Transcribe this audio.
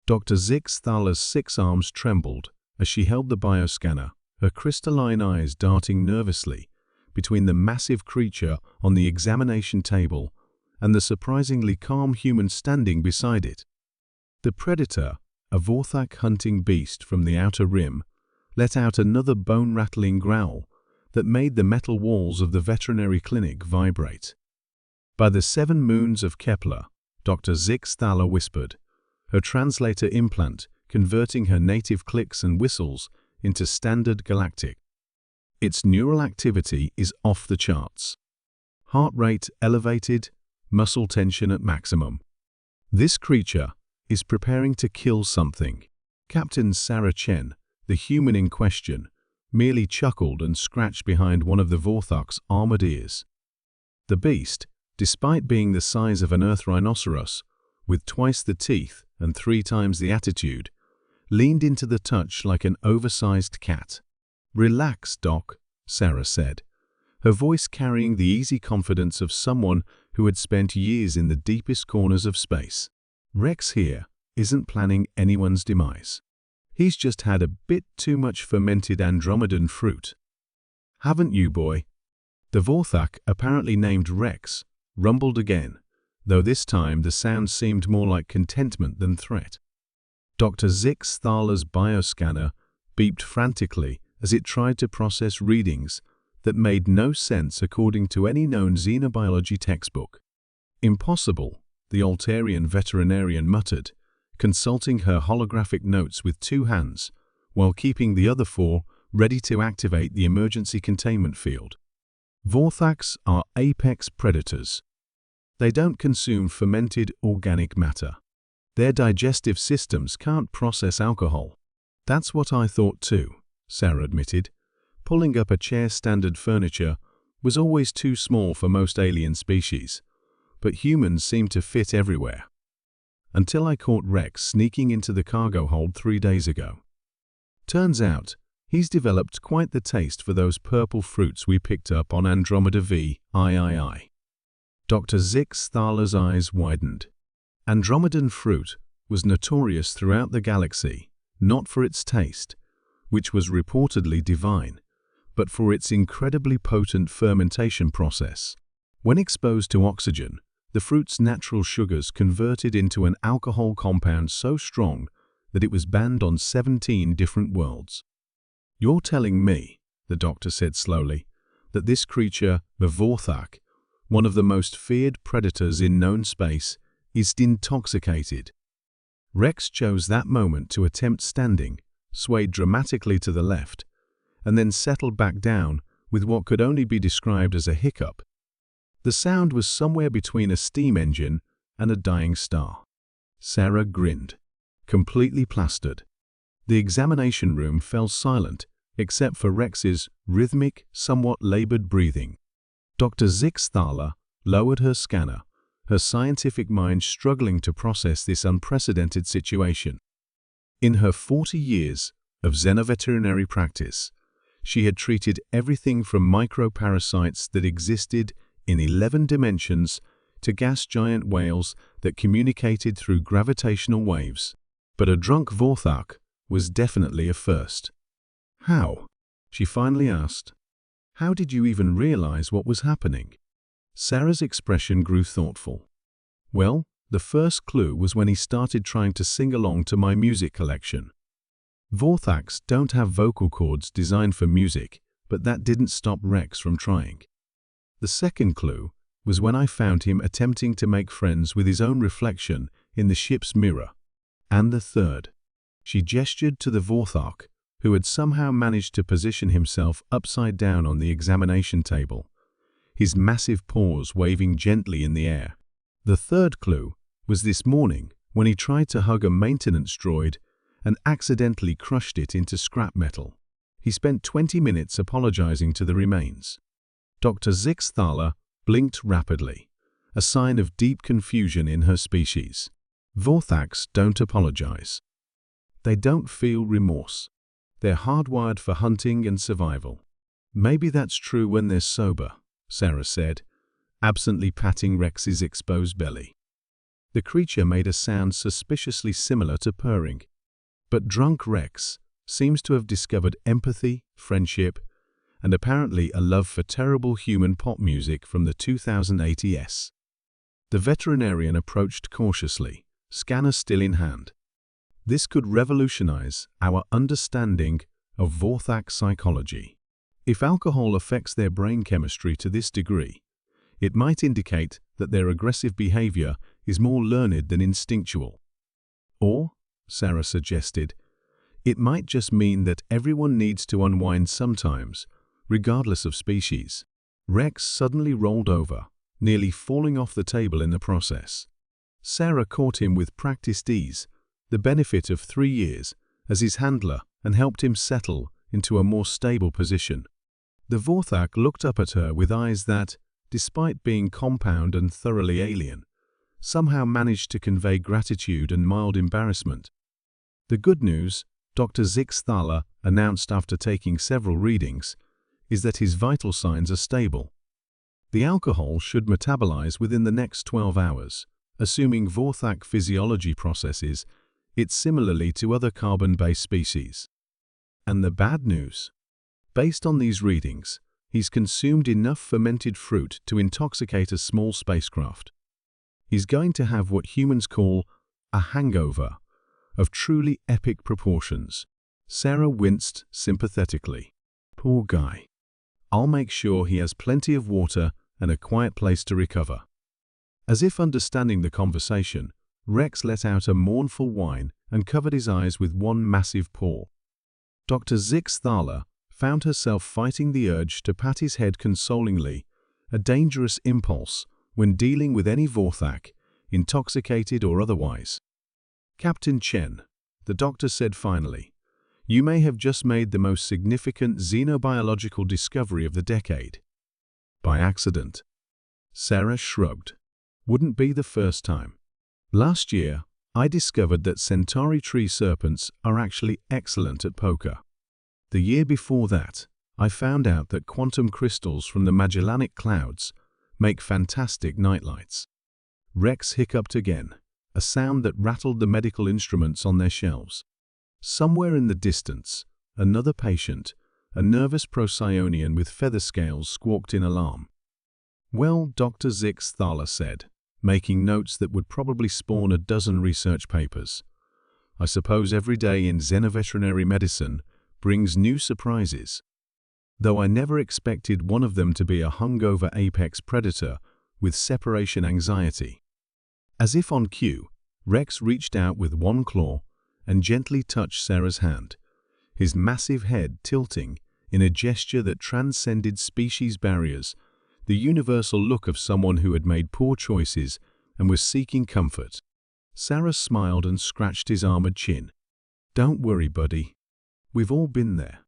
Dr. Zixthaler's 6 arms trembled as she held the bioscanner, her crystalline eyes darting nervously between the massive creature on the examination table and the surprisingly calm human standing beside it. The predator, a Vorthak hunting beast from the outer rim, let out another bone-rattling growl that made the metal walls of the veterinary clinic vibrate. "By the 7 moons of Kepler," Dr. Zixthaler whispered, her translator implant converting her native clicks and whistles into standard galactic. "Its neural activity is off the charts. Heart rate elevated, muscle tension at maximum. This creature is preparing to kill something." Captain Sarah Chen, the human in question, merely chuckled and scratched behind one of the Vorthak's armored ears. The beast, despite being the size of an Earth rhinoceros, with twice the teeth and 3 times the attitude, leaned into the touch like an oversized cat. "Relax, Doc," Sarah said, her voice carrying the easy confidence of someone who had spent years in the deepest corners of space. "Rex here isn't planning anyone's demise. He's just had a bit too much fermented Andromedan fruit. Haven't you, boy?" The Vorthak, apparently named Rex, rumbled again, though this time the sound seemed more like contentment than threat. Dr. Zixthaler's bioscanner beeped frantically as it tried to process readings that made no sense according to any known xenobiology textbook. "Impossible," the Altarian veterinarian muttered, consulting her holographic notes with 2 hands, while keeping the other 4 ready to activate the emergency containment field. "Vorthaks are apex predators. They don't consume fermented organic matter. Their digestive systems can't process alcohol." "That's what I thought too," Sarah admitted. Pulling up a chair. Standard furniture was always too small for most alien species, but humans seem to fit everywhere. Until I caught Rex sneaking into the cargo hold 3 days ago. Turns out, he's developed quite the taste for those purple fruits we picked up on Andromeda V. Dr. Zixthaler's eyes widened. Andromedan fruit was notorious throughout the galaxy, not for its taste, which was reportedly divine, but for its incredibly potent fermentation process. When exposed to oxygen, the fruit's natural sugars converted into an alcohol compound so strong that it was banned on 17 different worlds. "You're telling me," the doctor said slowly, "that this creature, the Vorthak, one of the most feared predators in known space, is intoxicated." Rex chose that moment to attempt standing, swayed dramatically to the left, and then settled back down with what could only be described as a hiccup. The sound was somewhere between a steam engine and a dying star. Sarah grinned, completely plastered. The examination room fell silent, except for Rex's rhythmic, somewhat labored breathing. Dr. Zixthaler lowered her scanner, her scientific mind struggling to process this unprecedented situation. In her 40 years of xenoveterinary practice, she had treated everything from microparasites that existed in 11 dimensions to gas giant whales that communicated through gravitational waves. But a drunk Vorthak was definitely a first. "How?" she finally asked. "How did you even realize what was happening?" Sarah's expression grew thoughtful. "Well, the first clue was when he started trying to sing along to my music collection. Vorthaks don't have vocal cords designed for music, but that didn't stop Rex from trying. The second clue was when I found him attempting to make friends with his own reflection in the ship's mirror. And the third," she gestured to the Vorthak, who had somehow managed to position himself upside down on the examination table, his massive paws waving gently in the air. "The third clue was this morning when he tried to hug a maintenance droid and accidentally crushed it into scrap metal. He spent 20 minutes apologizing to the remains." Dr. Zixthaler blinked rapidly, a sign of deep confusion in her species. "Vorthaks don't apologize. They don't feel remorse. They're hardwired for hunting and survival." "Maybe that's true when they're sober," Sarah said, absently patting Rex's exposed belly. The creature made a sound suspiciously similar to purring. But drunk Rex seems to have discovered empathy, friendship, and apparently a love for terrible human pop music from the 2008 ES. The veterinarian approached cautiously, scanner still in hand. This could revolutionize our understanding of Vorthak psychology. If alcohol affects their brain chemistry to this degree, it might indicate that their aggressive behavior is more learned than instinctual. Or, Sarah suggested, it might just mean that everyone needs to unwind sometimes, regardless of species. Rex suddenly rolled over, nearly falling off the table in the process. Sarah caught him with practiced ease, the benefit of 3 years as his handler, and helped him settle into a more stable position. The Vorthak looked up at her with eyes that, despite being compound and thoroughly alien, somehow managed to convey gratitude and mild embarrassment. The good news, Dr. Zixthala announced after taking several readings, is that his vital signs are stable. The alcohol should metabolize within the next 12 hours, assuming Vorthak physiology processes it similarly to other carbon-based species. And the bad news? Based on these readings, he's consumed enough fermented fruit to intoxicate a small spacecraft. He's going to have what humans call a hangover of truly epic proportions. Sarah winced sympathetically. Poor guy. I'll make sure he has plenty of water and a quiet place to recover. As if understanding the conversation, Rex let out a mournful whine and covered his eyes with one massive paw. Dr. Zixthala found herself fighting the urge to pat his head consolingly, a dangerous impulse when dealing with any Vorthak, intoxicated or otherwise. Captain Chen, the doctor said finally, you may have just made the most significant xenobiological discovery of the decade. By accident. Sarah shrugged. Wouldn't be the first time. Last year, I discovered that Centauri tree serpents are actually excellent at poker. The year before that, I found out that quantum crystals from the Magellanic Clouds make fantastic nightlights. Rex hiccuped again, a sound that rattled the medical instruments on their shelves. Somewhere in the distance, another patient, a nervous Procyon with feather scales, squawked in alarm. Well, Dr. Zixthala said, making notes that would probably spawn a dozen research papers. I suppose every day in xenoveterinary medicine brings new surprises. Though I never expected one of them to be a hungover apex predator with separation anxiety. As if on cue, Rex reached out with one claw and gently touched Sarah's hand, his massive head tilting in a gesture that transcended species barriers, the universal look of someone who had made poor choices and was seeking comfort. Sarah smiled and scratched his armored chin. Don't worry, buddy. We've all been there.